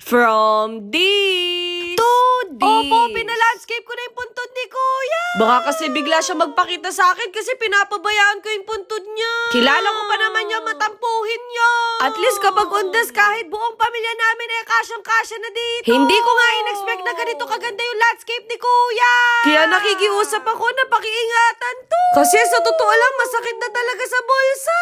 From this to this. Opo, pinalandscape ko na yung puntod ni Kuya. Baka kasi bigla siya magpakita sa akin kasi pinapabayaan ko yung puntod niya. Kilala ko pa naman niya, matampuhin niya. At least kapag undas, kahit buong pamilya namin ay kasyang-kasya na dito. Hindi ko nga in-expect na ganito kaganda yung landscape ni Kuya. Kaya nakikiusap ako na pakiingatan to. Kasi sa totoo lang, masakit na talaga sa bulsa.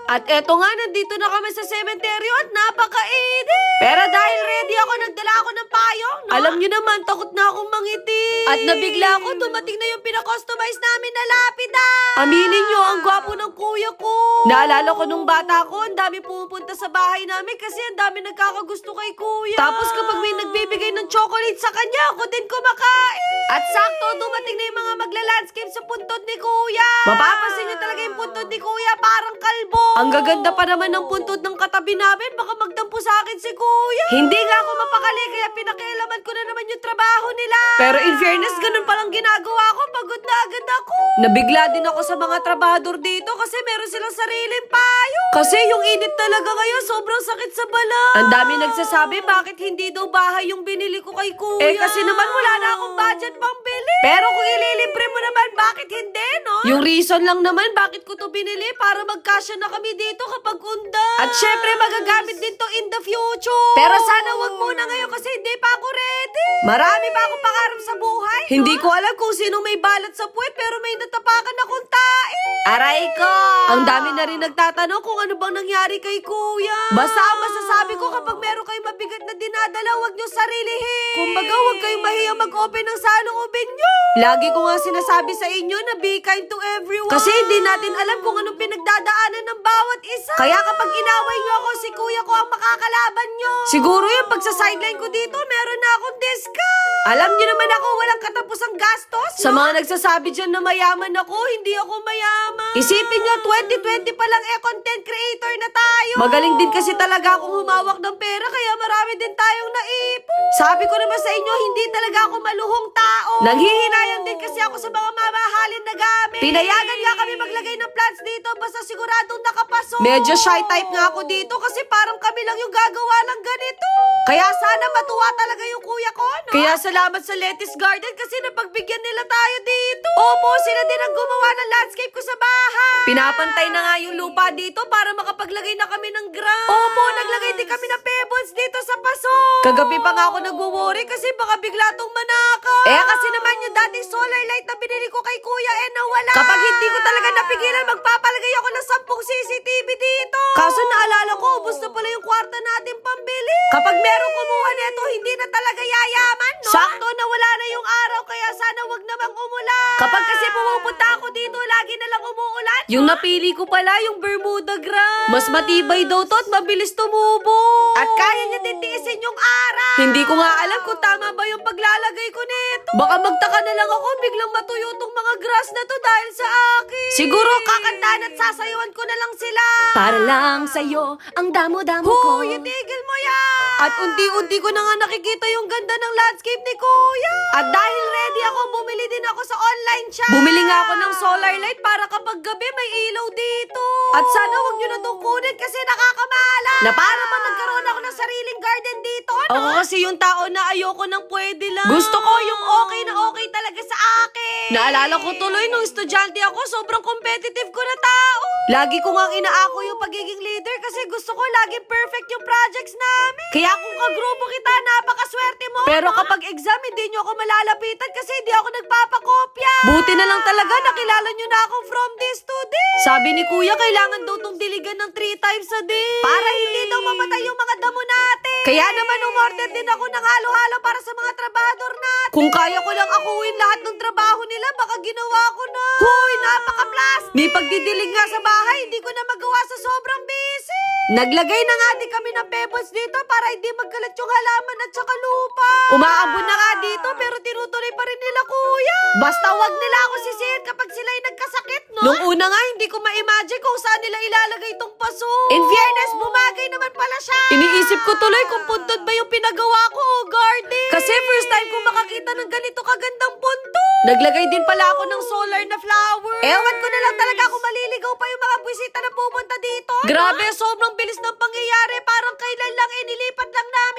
At eto nga, nandito na kami sa sementeryo at napakainit. Pero dahil ready ako, nagdala ako ng payong, no? Alam niyo naman, takot na akong mangiti. At nabigla ako, dumating na yung pinakustomize namin na lapida. Aminin niyo, ang gwapo ng kuya ko. Naalala ko nung bata ko, ang dami pumupunta sa bahay namin kasi ang dami nagkakagusto kay kuya. Tapos kapag may nagbibigay ng chocolate sa kanya, ako din kumakain. At sakto, dumating na yung mga magla-landscape sa puntod ni kuya. Mapapansin niyo talaga yung puntod ni kuya, parang kalbo. Ang gaganda pa naman ng puntod ng katabi namin, baka magdampo sa akin si kuya. Hindi nga ako mapakali, kaya pinakialaman ko na naman yung trabaho nila. Pero in fairness, ganun palang ginagawa ko, pagod na agad ako. Nabigla din ako sa mga trabahador dito kasi meron silang sariling payo. Kasi yung init talaga ngayon, sobrang sakit sa balat. Ang dami nagsasabi, bakit hindi daw bahay yung binili ko kay kuya? Eh kasi naman wala na akong budget pang bili. Pero kung ililibre mo naman, bakit hindi, no? Yung reason lang naman, bakit ko to binili, para magkasya na kami dito kapag undas. At syempre, magagamit din to in the future. Pero sana wag muna ngayon kasi hindi pa ako ready. Marami pa akong pangarap sa buhay, no? Hindi ko alam kung sino may balat sa puwet, pero may natapakan akong tae. Aray ko! Ang dami na rin nagtatanong kung ano bang nangyari kay kuya. Basta ang masasabi ko, kapag meron kayong mabigat na dinadala, huwag nyo sarilihin. Kumbaga, huwag kayong mahiya mag-open ng saloobin nyo. Lagi ko nga sinasabi sa inyo na be kind to everyone. Kasi hindi natin alam kung anong pinagdadaanan ng bawat isa. Kaya kapag inaway nyo ako, si kuya ko ang makakalaban nyo. Siguro yung pagsa-sideline ko dito, meron na akong discount. Alam nyo naman ako, walang katapusang gastos, no? Sa mga nagsasabi dyan na mayaman ako, hindi ako mayaman. Isipin nyo, 2020 pa lang content creator na tayo. Magaling din kasi talaga akong humawak ng pera, kaya marami din tayong naipon. Sabi ko naman sa inyo, hindi talaga ako maluhong tao. Nanghihinayang din kasi ako sa mga mamahalin na gamit. Pinayagan nga kami maglagay ng plants dito, basta siguradong nakapasok. Medyo shy type nga ako dito kasi parang kami lang yung gagawa ng ganito. Kaya sana matuwa talaga yung kuya ko, no? Kaya salamat sa Lettuce Garden kasi napagbigyan nila tayo dito. Opo, sila din ang gumawa ng landscape ko sa bahay. Pinapantay na nga yung lupa dito para makapaglagay na kami ng grass. Opo, naglagay din kami ng pebbles dito sa paso. Kagabi pa nga ako nagwo-worry kasi baka bigla tong manakaw. Eh kasi naman yung dating solar light na binili ko kay kuya nawala. Kapag hindi ko talaga napigilan, magpapalagay ako ng 10 CCTV dito. Kaso naalala ko, ubos na pala yung kwarta natin pambili. Kapag merong kumuha nito, hindi na talaga yayaman, no? Sakto na wala na yung araw, kaya sana wag namang umulan. Kapag kasi pumupunta ako dito, lagi na lang umuulan. Yung napili ko pala, yung Bermuda grass. Mas matibay daw to at mabilis tumubo. At kaya niya titiisin yung araw. Hindi ko nga alam kung tama ba yung paglalagay ko nito. Baka magtaka na lang ako, biglang matuyo tong mga grass na to dahil sa akin. Siguro kakantahan at sasayawan ko na lang sila. Para lang sa'yo, ang damo-damo ko. Huy, itigil mo yan. At unti-unti ko na nga nakikita yung ganda ng landscape ni kuya. At dahil ready ako, bumili din ako sa online shop. Bumili nga ako ng solar light para kapag gabi may ilaw dito. At sana wag nyo na itong kunin kasi nakakamahala. Na para pa nagkaroon ako ng sariling garden dito, no? Ako kasi yung tao na ayoko nang pwede lang. Gusto ko yung okay na okay talaga sa akin. Naalala ko tuloy nung estudyante ako, sobrang competitive ko na tao. Lagi ko nga inaako yung pagiging leader kasi gusto ko laging perfect yung projects namin. Kaya kung kagrupo kita, napakaswerte mo. Pero kapag exam, hindi nyo ako malalapitan kasi hindi ako nagpapakopya. Buti na lang talaga nakilala nyo na akong from this to this. Sabi ni kuya, kailangan daw tong diligan ng 3 times a day. Para hindi daw mamatay yung mga damo natin. Kaya naman umorder din ako ng halo-halo para sa mga trabador natin. Kung kaya ko lang akuin lahat ng trabaho nila, baka ginawa ko na. Huy, napaka-plastic. May pagdidilig nga sa bahay, hindi ko na magawa sa sobrang busy. Naglagay na nga din kami ng pebbles dito para hindi magkalat yung halaman at saka lupa. Umaambon na nga dito pero tinutuloy pa rin nila kuya. Basta wag nila ako sisihin kapag sila'y nagkasakit, no? Nung una nga, hindi ko ma-imagine kung saan nila ilalagay tong paso. In fairness, bumagay naman pala siya. Iniisip ko tuloy kung puntod ba yung pinagawa ko o garden. Kasi first time ko makakita ng ganito kagandang puntod. Naglagay din pala ako ng solar na flower. Ewan ko na lang talaga kung maliligaw pa yung mga buwisita na pupunta dito. Grabe, sobrang bilis ng pangyayari. Parang kailan lang nilipat lang namin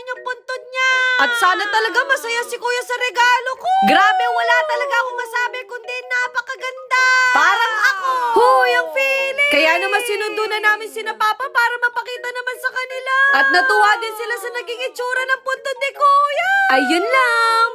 At sana talaga masaya si kuya sa regalo ko. Grabe, wala talaga akong masabi kundi napakaganda. Parang ako. Huy, ang feeling. Kaya naman sinundo na namin sina Papa para mapakita naman sa kanila. At natuwa din sila sa naging itsura ng puntod ni kuya. Ayun lang.